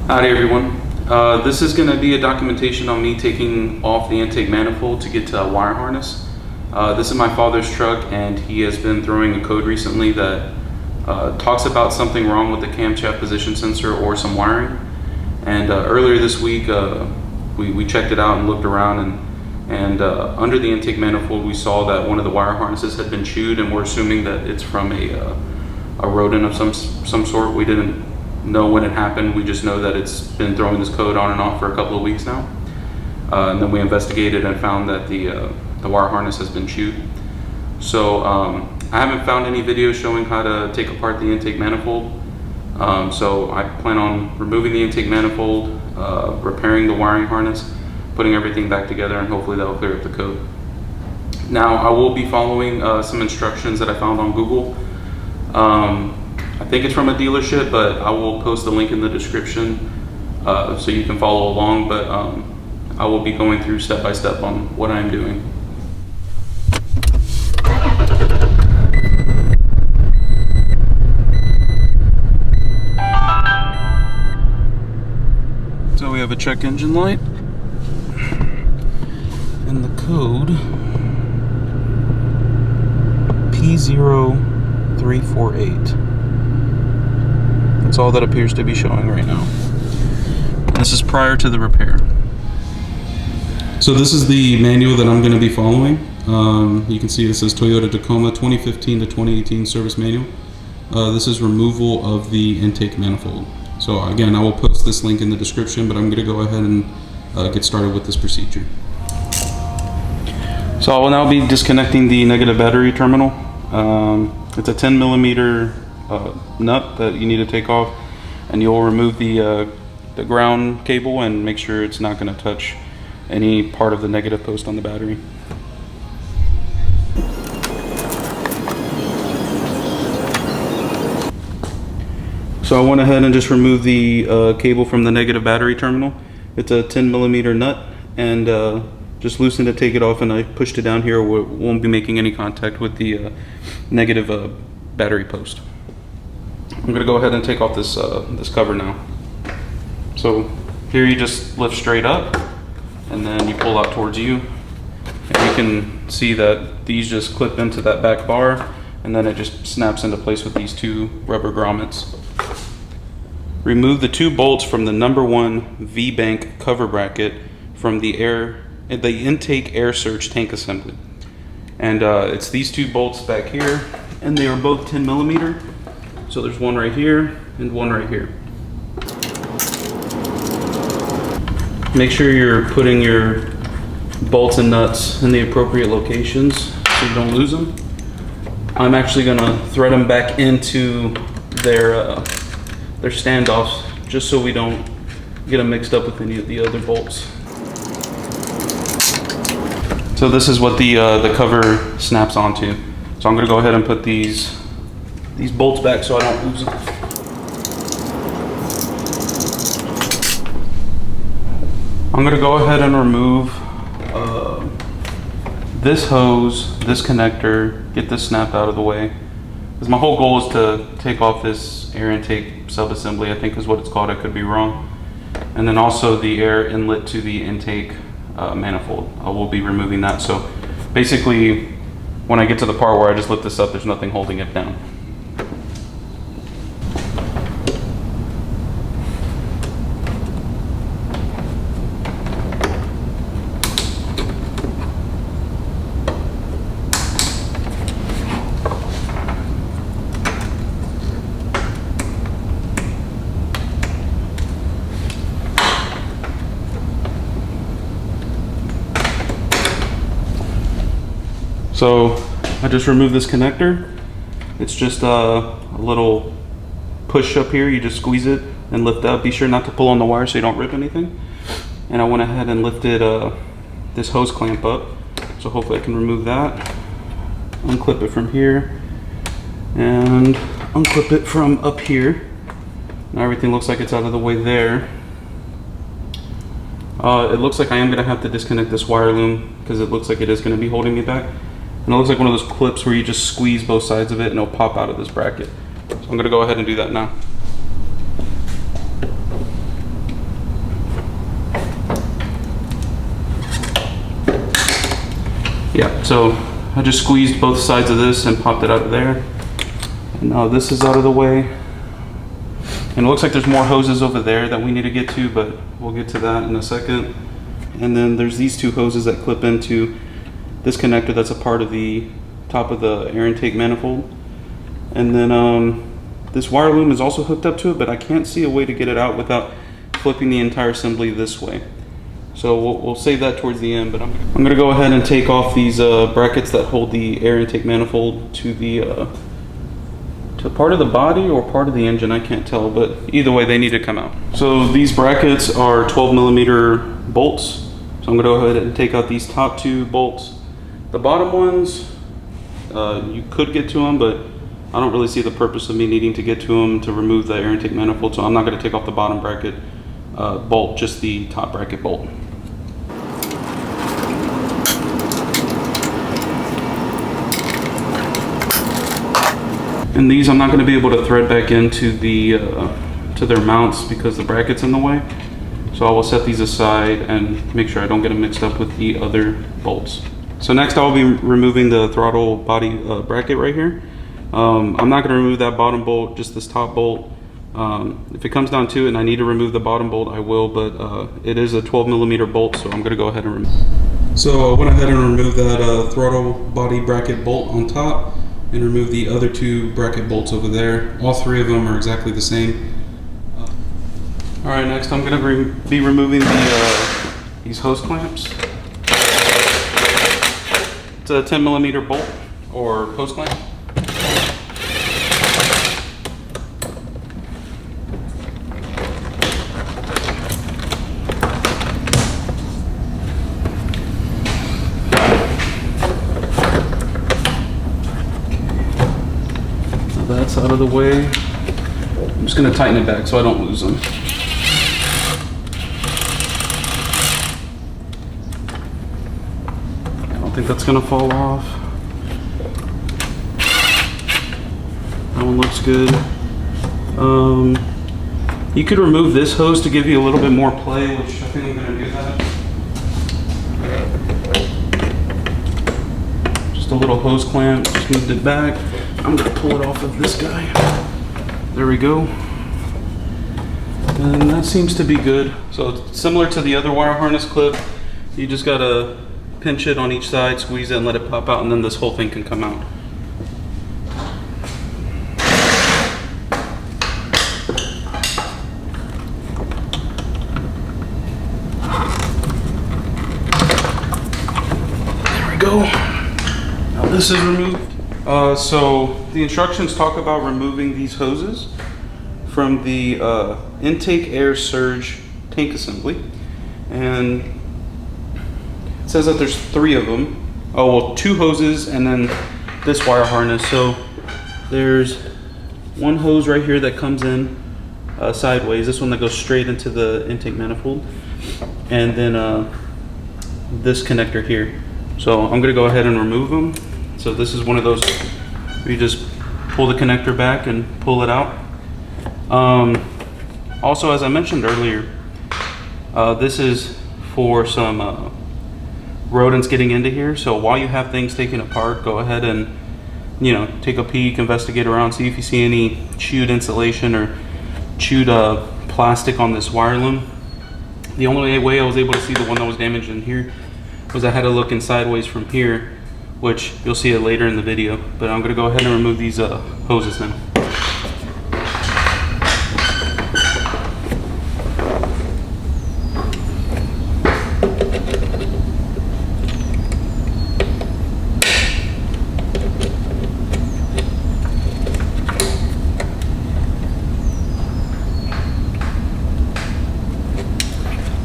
Howdy everyone. This is going to be a documentation on me taking off the intake manifold to get to a wire harness. This is my father's truck, and he has been throwing a code recently that talks about something wrong with the camshaft position sensor or some wiring. And earlier this week we checked it out and looked around, and under the intake manifold we saw that one of the wire harnesses had been chewed, and we're assuming that it's from a rodent of some sort. We didn't know when it happened. We just know that it's been throwing this code on and off for a couple of weeks now. And then we investigated and found that the wire harness has been chewed. So I haven't found any videos showing how to take apart the intake manifold. So I plan on removing the intake manifold, repairing the wiring harness, putting everything back together, and hopefully that will clear up the code. Now I will be following some instructions that I found on Google. I think it's from a dealership, but I will post the link in the description so you can follow along, but I will be going through step by step on what I'm doing. So we have a check engine light and the code P0348. That's all that appears to be showing right now. This is prior to the repair. So this is the manual that I'm going to be following. You can see it says Toyota Tacoma 2015 to 2018 service manual. This is removal of the intake manifold. So again, I will post this link in the description, but I'm going to go ahead and get started with this procedure. So I will now be disconnecting the negative battery terminal. It's a 10 millimeter nut that you need to take off, and you'll remove the ground cable and make sure it's not going to touch any part of the negative post on the battery. So I went ahead and just removed the cable from the negative battery terminal. It's a 10 millimeter nut, and just loosened it, take it off, and I pushed it down here where it won't be making any contact with the negative battery post. I'm going to go ahead and take off this this cover now. So here you just lift straight up, and then you pull out towards you, and you can see that these just clip into that back bar, and then it just snaps into place with these two rubber grommets. Remove the two bolts from the #1 V-bank cover bracket from the intake air surge tank assembly. And it's these two bolts back here, and they are both 10 millimeter. So there's one right here and one right here. Make sure you're putting your bolts and nuts in the appropriate locations so you don't lose them. I'm actually gonna thread them back into their standoffs, just so we don't get them mixed up with any of the other bolts. So this is what the cover snaps onto. So I'm gonna go ahead and put these bolts back so I don't lose them. I'm gonna go ahead and remove this hose, this connector, get this snapped out of the way. Because my whole goal is to take off this air intake sub-assembly, I think is what it's called, I could be wrong. And then also the air inlet to the intake manifold. I will be removing that. So basically, when I get to the part where I just lift this up, there's nothing holding it down. So I just removed this connector. It's just a little push up here. You just squeeze it and lift up. Be sure not to pull on the wire so you don't rip anything. And I went ahead and lifted this hose clamp up. So hopefully I can remove that. Unclip it from here and unclip it from up here. Now everything looks like it's out of the way there. It looks like I am going to have to disconnect this wire loom because it looks like it is going to be holding me back. And it looks like one of those clips where you just squeeze both sides of it and it'll pop out of this bracket. So I'm going to go ahead and do that now. Yeah, so I just squeezed both sides of this and popped it out of there. And now this is out of the way. And it looks like there's more hoses over there that we need to get to, but we'll get to that in a second. And then there's these two hoses that clip into this connector that's a part of the top of the air intake manifold. And then this wire loom is also hooked up to it, but I can't see a way to get it out without flipping the entire assembly this way. So we'll save that towards the end, but I'm gonna go ahead and take off these brackets that hold the air intake manifold to the to part of the body or part of the engine, I can't tell, but either way they need to come out. So these brackets are 12mm bolts. So I'm gonna go ahead and take out these top two bolts. The bottom ones, you could get to them, but I don't really see the purpose of me needing to get to them to remove the air intake manifold, so I'm not gonna take off the bottom bracket bolt, just the top bracket bolt. And these I'm not going to be able to thread back into the to their mounts because the bracket's in the way. So I will set these aside and make sure I don't get them mixed up with the other bolts. So next I will be removing the throttle body bracket right here. I'm not going to remove that bottom bolt, just this top bolt. If it comes down to it and I need to remove the bottom bolt, I will, but it is a 12mm bolt, so I'm going to go ahead and remove. So I went ahead and removed that throttle body bracket bolt on top and remove the other two bracket bolts over there. All three of them are exactly the same. All right, next I'm going to be removing these hose clamps. It's a 10mm bolt or hose clamp. That's out of the way. I'm just going to tighten it back so I don't lose them. I don't think that's going to fall off. That one looks good. You could remove this hose to give you a little bit more play, which I think I'm going to do that. Just a little hose clamp, just moved it back. I'm going to pull it off of this guy. There we go. And that seems to be good. So similar to the other wire harness clip, you just got to pinch it on each side, squeeze it and let it pop out, and then this whole thing can come out. There we go. Now this is removed. So the instructions talk about removing these hoses from the intake air surge tank assembly, and it says that there's 3 of them. Oh well, 2 hoses and then this wire harness. So there's one hose right here that comes in sideways, this one that goes straight into the intake manifold, and then this connector here. So I'm gonna go ahead and remove them. So this is one of those where you just pull the connector back and pull it out. Also, as I mentioned earlier, this is for some rodents getting into here. So while you have things taken apart, go ahead and, you know, take a peek, investigate around, see if you see any chewed insulation or chewed plastic on this wire loom. The only way I was able to see the one that was damaged in here was I had to look in sideways from here, which you'll see it later in the video. But I'm going to go ahead and remove these hoses now.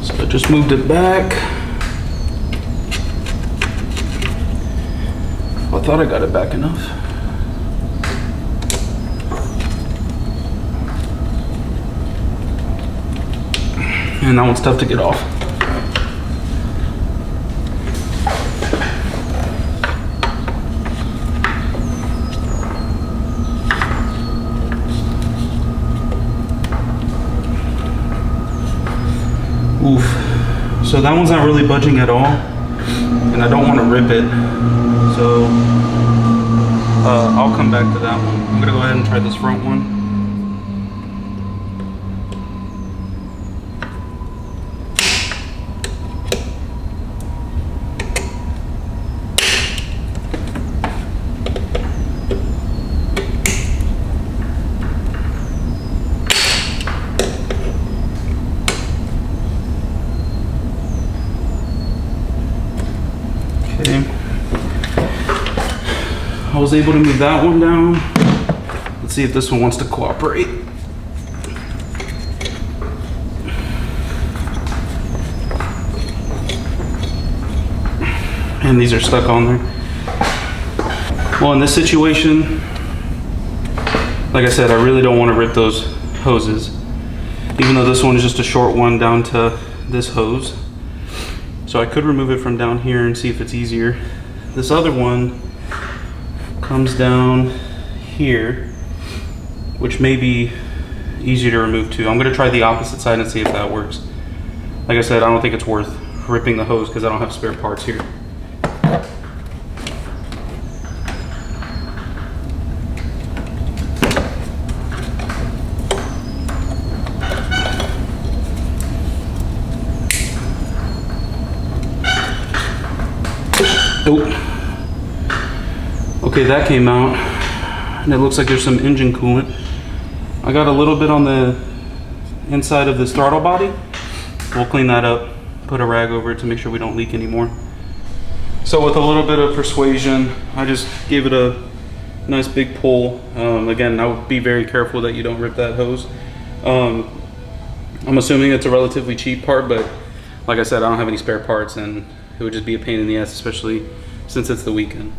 So I just moved it back. I thought I got it back enough. And that one's tough to get off. Oof. So that one's not really budging at all. and I don't want to rip it. So I'll come back to that one. I'm gonna go ahead and try this front one. Okay. I was able to move that one down. Let's see if this one wants to cooperate. And these are stuck on there. Well, in this situation, like I said, I really don't want to rip those hoses, even though this one is just a short one down to this hose. So I could remove it from down here and see if it's easier. This other one comes down here, which may be easier to remove too. I'm gonna try the opposite side and see if that works. Like I said, I don't think it's worth ripping the hose because I don't have spare parts here. Oh. Okay, that came out, and it looks like there's some engine coolant. I got a little bit on the inside of this throttle body. We'll clean that up, put a rag over it to make sure we don't leak anymore. So with a little bit of persuasion, I just gave it a nice big pull. Again, I would be very careful that you don't rip that hose. I'm assuming it's a relatively cheap part, but like I said, I don't have any spare parts, and it would just be a pain in the ass, especially since it's the weekend.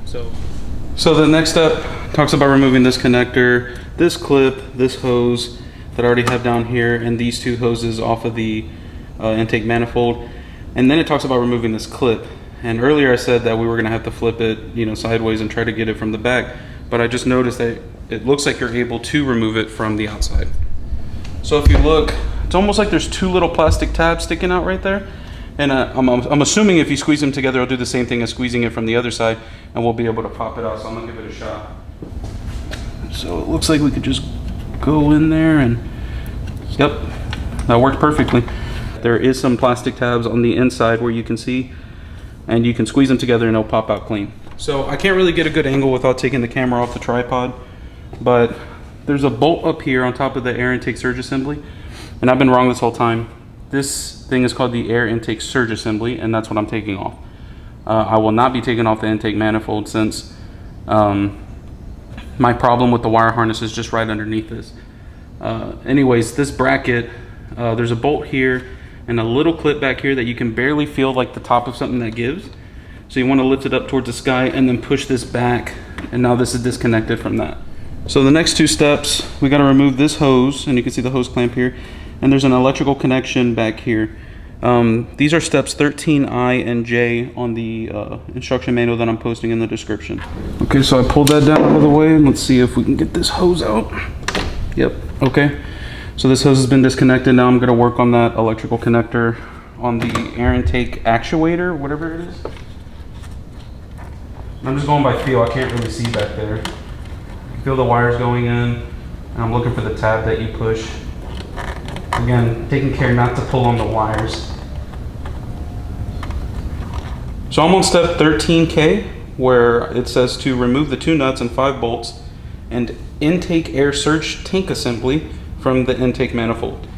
So the next step talks about removing this connector, this clip, this hose that I already have down here, and these two hoses off of the intake manifold. And then it talks about removing this clip. And earlier I said that we were gonna have to flip it, sideways and try to get it from the back. But I just noticed that it looks like you're able to remove it from the outside. So if you look, it's almost like there's two little plastic tabs sticking out right there. And I'm assuming if you squeeze them together, it'll do the same thing as squeezing it from the other side, and we'll be able to pop it out. So I'm gonna give it a shot. So it looks like we could just go in there and, yep, that worked perfectly. There is some plastic tabs on the inside where you can see, and you can squeeze them together and it'll pop out clean. So I can't really get a good angle without taking the camera off the tripod, but there's a bolt up here on top of the air intake surge assembly, and I've been wrong this whole time. This thing is called the air intake surge assembly, and that's what I'm taking off. I will not be taking off the intake manifold since my problem with the wire harness is just right underneath this. Anyways, this bracket, there's a bolt here and a little clip back here that you can barely feel like the top of something that gives. So you want to lift it up towards the sky and then push this back, and now this is disconnected from that. So the next two steps, we got to remove this hose, and you can see the hose clamp here. And there's an electrical connection back here. These are steps 13I and J on the instruction manual that I'm posting in the description. Okay, so I pulled that down out of the way, and let's see if we can get this hose out. Yep, okay. So this hose has been disconnected. Now I'm gonna work on that electrical connector on the air intake actuator, whatever it is. I'm just going by feel, I can't really see back there. I feel the wires going in, and I'm looking for the tab that you push. Again, taking care not to pull on the wires. So I'm on step 13K, where it says to remove the 2 nuts and 5 bolts and intake air surge tank assembly from the intake manifold.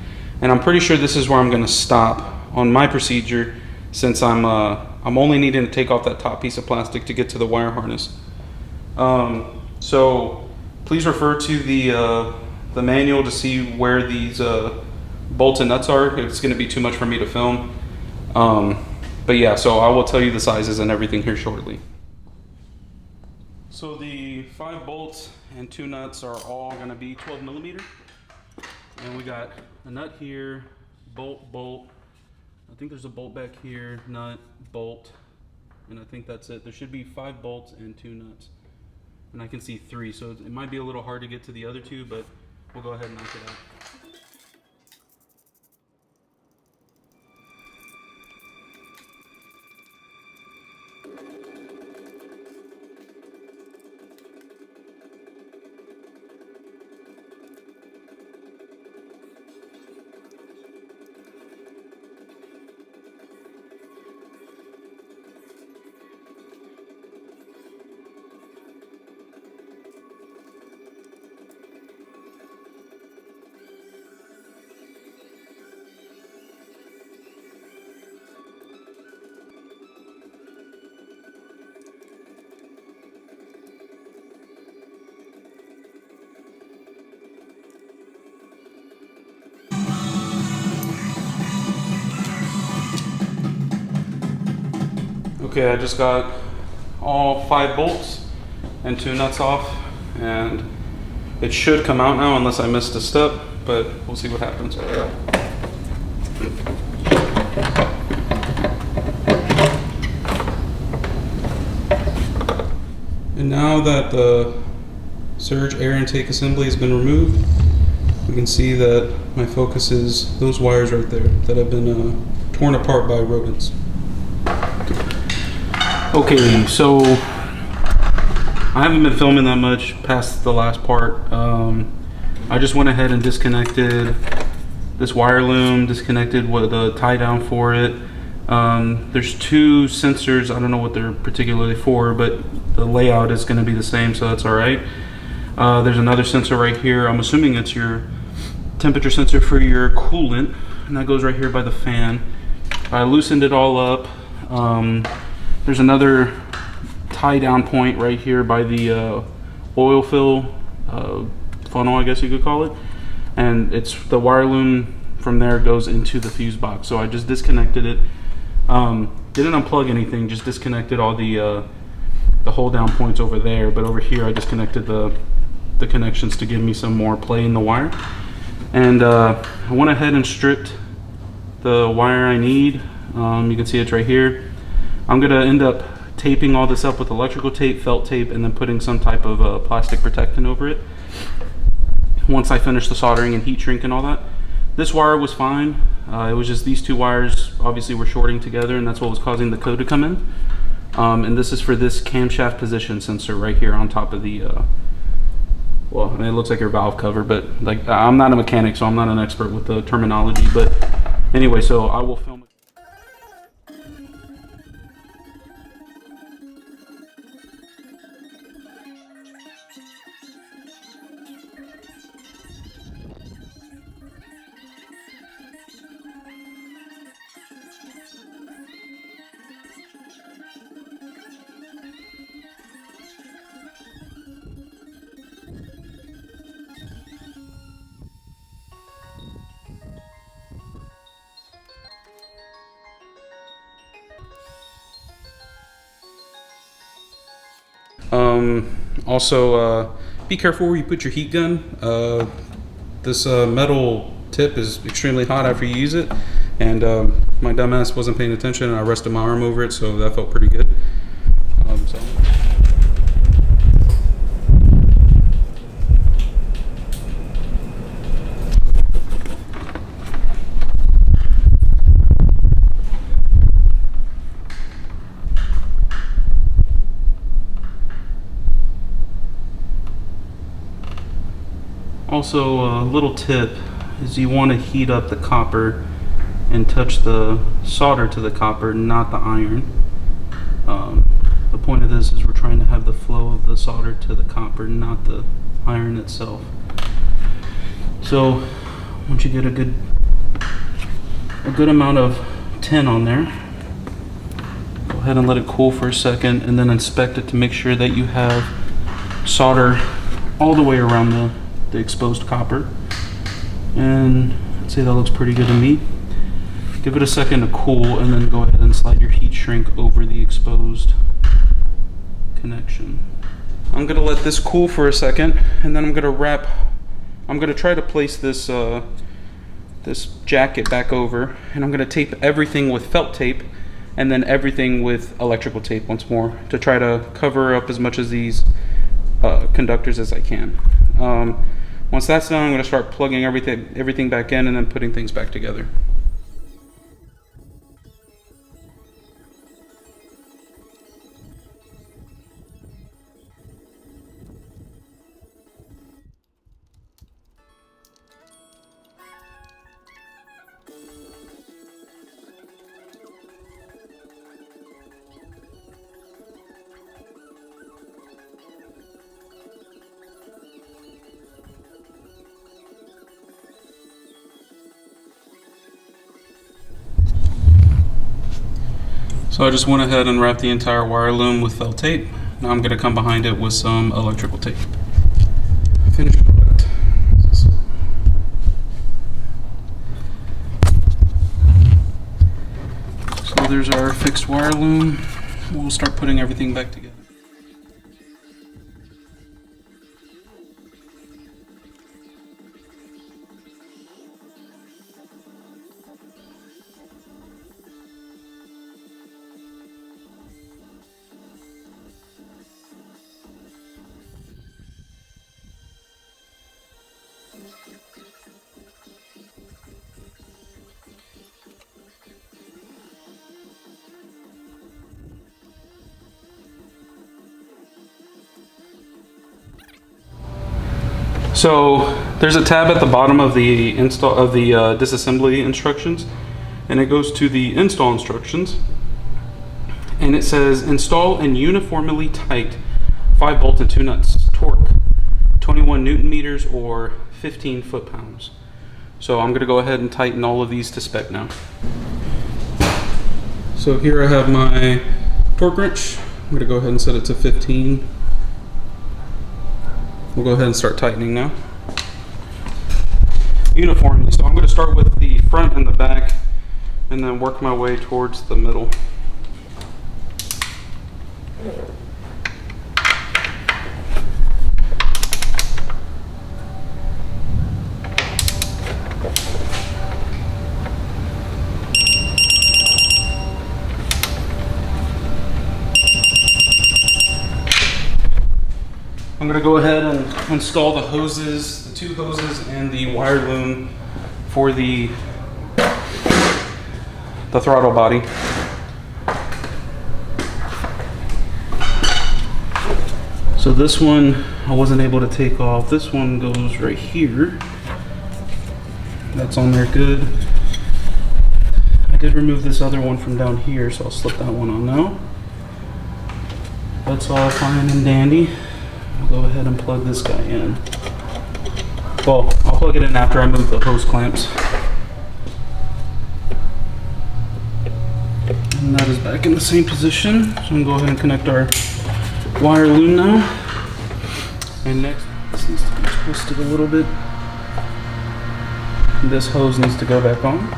And I'm pretty sure this is where I'm gonna stop on my procedure, since I'm only needing to take off that top piece of plastic to get to the wire harness. So please refer to the manual to see where these bolts and nuts are. It's going to be too much for me to film, but yeah, so I will tell you the sizes and everything here shortly. So the 5 bolts and 2 nuts are all going to be 12 millimeter, and we got a nut here, bolt, I think there's a bolt back here, nut, bolt, and I think that's it. There should be 5 bolts and 2 nuts, and I can see 3, so it might be a little hard to get to the other 2, but we'll go ahead and knock it out. Okay, I just got all 5 bolts and 2 nuts off, and it should come out now unless I missed a step, but we'll see what happens. And now that the surge air intake assembly has been removed, we can see that my focus is those wires right there that have been torn apart by rodents. Okay, so I haven't been filming that much past the last part. I just went ahead and disconnected this wire loom, disconnected what the tie down for it. There's 2 sensors. I don't know what they're particularly for, but the layout is going to be the same, so that's all right. There's another sensor right here. I'm assuming it's your temperature sensor for your coolant, and that goes right here by the fan. I loosened it all up. There's another tie down point right here by the oil fill funnel, I guess you could call it, and it's the wire loom from there goes into the fuse box. So I just disconnected it. Didn't unplug anything, just disconnected all the hold down points over there, but over here I disconnected the connections to give me some more play in the wire. And I went ahead and stripped the wire I need. You can see it's right here. I'm gonna end up taping all this up with electrical tape, felt tape, and then putting some type of plastic protectant over it once I finish the soldering and heat shrink and all that. This wire was fine. It was just these 2 wires obviously were shorting together, and that's what was causing the code to come in. And this is for this camshaft position sensor right here on top of the well, I mean, it looks like your valve cover, but like I'm not a mechanic, so I'm not an expert with the terminology, but anyway, so I will film it. Also, be careful where you put your heat gun. This metal tip is extremely hot after you use it, and my dumbass wasn't paying attention, and I rested my arm over it, so that felt pretty good. Also, a little tip is you want to heat up the copper and touch the solder to the copper, not the iron. The point of this is we're trying to have the flow of the solder to the copper, not the iron itself. So once you get a good amount of tin on there, go ahead and let it cool for a second, and then inspect it to make sure that you have solder all the way around the exposed copper. And I'd say that looks pretty good to me. Give it a second to cool, and then go ahead and slide your heat shrink over the exposed connection. I'm gonna let this cool for a second, and then I'm gonna try to place this this jacket back over, and I'm gonna tape everything with felt tape, and then everything with electrical tape once more, to try to cover up as much of these conductors as I can. Once that's done, I'm going to start plugging everything back in and then putting things back together. So I just went ahead and wrapped the entire wire loom with felt tape. Now I'm going to come behind it with some electrical tape. Finished product. So there's our fixed wire loom. we'll start putting everything back together. So there's a tab at the bottom of the disassembly instructions, and it goes to the install instructions, and it says install and uniformly tight 5 bolts and 2 nuts, torque 21 Newton meters or 15 foot-pounds. So I'm going to go ahead and tighten all of these to spec now. So here I have my torque wrench. I'm going to go ahead and set it to 15. We'll go ahead and start tightening now. Uniformly, so I'm going to start with the front and the back and then work my way towards the middle. I'm going to go ahead and install the hoses, the 2 hoses and the wire loom for the throttle body. So this one I wasn't able to take off. This one goes right here. That's on there good. I did remove this other one from down here, so I'll slip that one on now. That's all fine and dandy. I'll go ahead and plug this guy in. Well, I'll plug it in after I move the hose clamps. And that is back in the same position. So I'm going to go ahead and connect our wire loom now. And next, this needs to be twisted a little bit. This hose needs to go back on.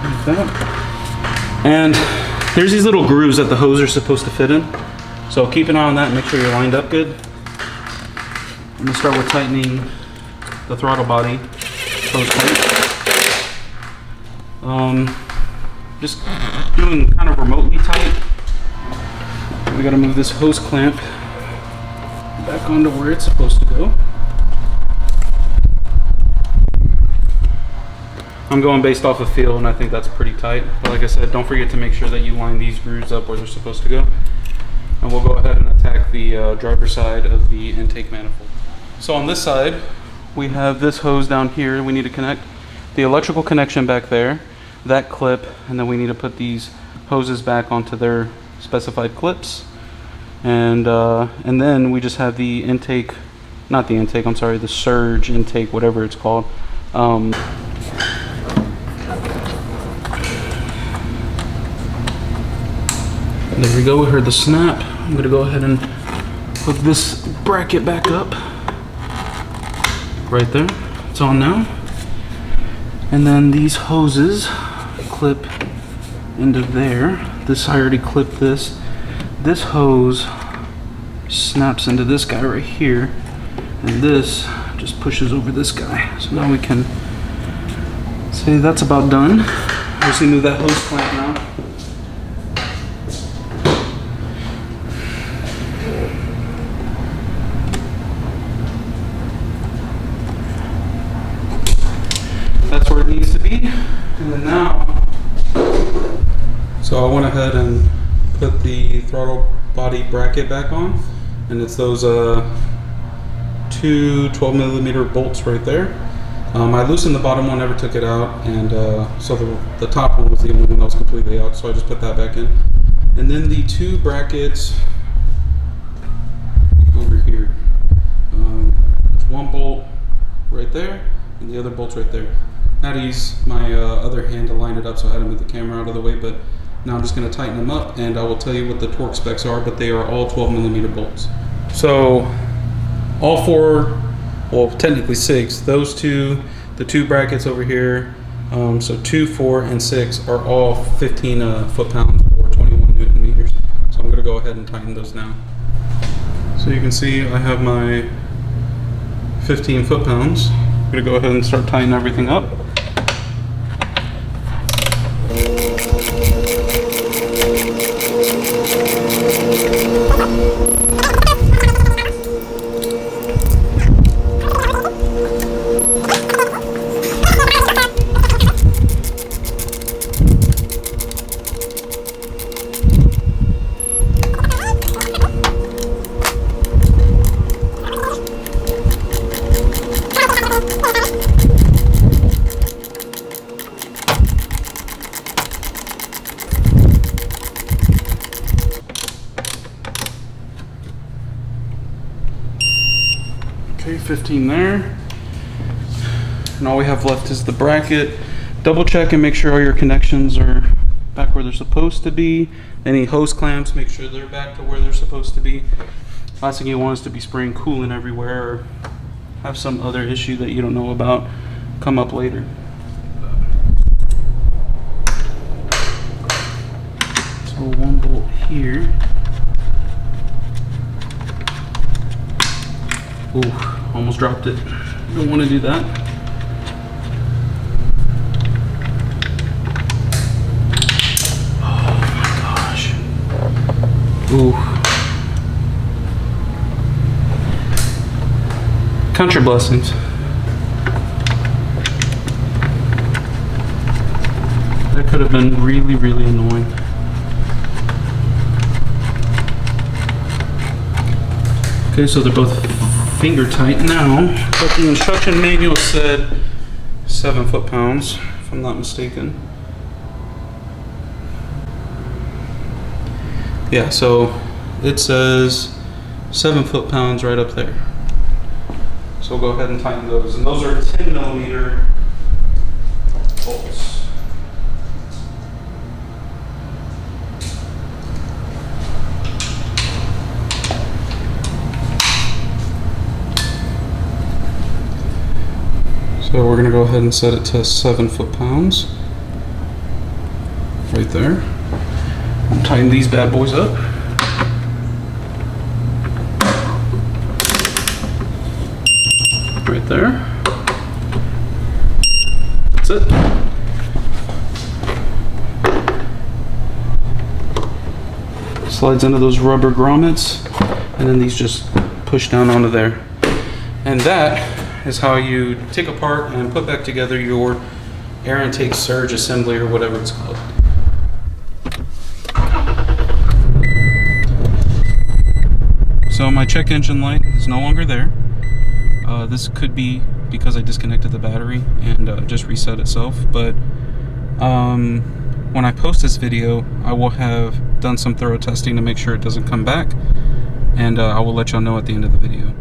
Like that. And there's these little grooves that the hose are supposed to fit in. So keep an eye on that and make sure you're lined up good. I'm going to start with tightening the throttle body hose clamp. Just doing kind of remotely tight. We got to move this hose clamp back onto where it's supposed to go. I'm going based off of feel, and I think that's pretty tight. But like I said, don't forget to make sure that you line these grooves up where they're supposed to go. And we'll go ahead and attack the driver's side of the intake manifold. So on this side, we have this hose down here. We need to connect the electrical connection back there, that clip, and then we need to put these hoses back onto their specified clips. And then we just have the intake, not the intake, I'm sorry, the surge intake, whatever it's called. There we go, we heard the snap. I'm gonna go ahead and hook this bracket back up. Right there, it's on now. And then these hoses clip into there. This, I already clipped this. This hose snaps into this guy right here. And this just pushes over this guy. So now we can say that's about done. Just move that hose clamp now. That's where it needs to be. And then now, so I went ahead and put the throttle body bracket back on, and it's those 2 12mm bolts right there. I loosened the bottom one, never took it out, and so the top one was the only one that was completely out, so I just put that back in. And then the 2 brackets over here. There's 1 bolt right there, and the other bolt's right there. I had to use my other hand to line it up, so I had to move the camera out of the way, but now I'm just going to tighten them up, and I will tell you what the torque specs are, but they are all 12mm bolts. So all 4, well technically 6, those 2, the 2 brackets over here, so 2, 4, and 6 are all 15 foot-pounds or 21 gonna go ahead and tighten those now. So you can see I have my 15 foot-pounds. I'm gonna go ahead and start tightening everything up. Okay, 15 there. And all we have left is the bracket. Double check and make sure all your connections are back where they're supposed to be. Any hose clamps, make sure they're back to where they're supposed to be. Last thing you want is to be spraying coolant everywhere or have some other issue that you don't know about come up later. So one bolt here. Ooh, almost dropped it. Don't want to do that. Oh my gosh. Ooh. Count your blessings. That could have been really, really annoying. Okay, so they're both finger tight now, but the instruction manual said 7 foot-pounds, if I'm not mistaken. Yeah, so it says 7 foot-pounds right up there. So we'll go ahead and tighten those, and those are 10mm bolts. So we're gonna go ahead and set it to 7 foot-pounds. Right there. And tighten these bad boys up. Right there. That's it. Slides into those rubber grommets, and then these just push down onto there. And that is how you take apart and put back together your air intake surge assembly, or whatever it's called. So my check engine light is no longer there. This could be because I disconnected the battery and just reset itself, but when I post this video, I will have done some thorough testing to make sure it doesn't come back, and I will let y'all know at the end of the video.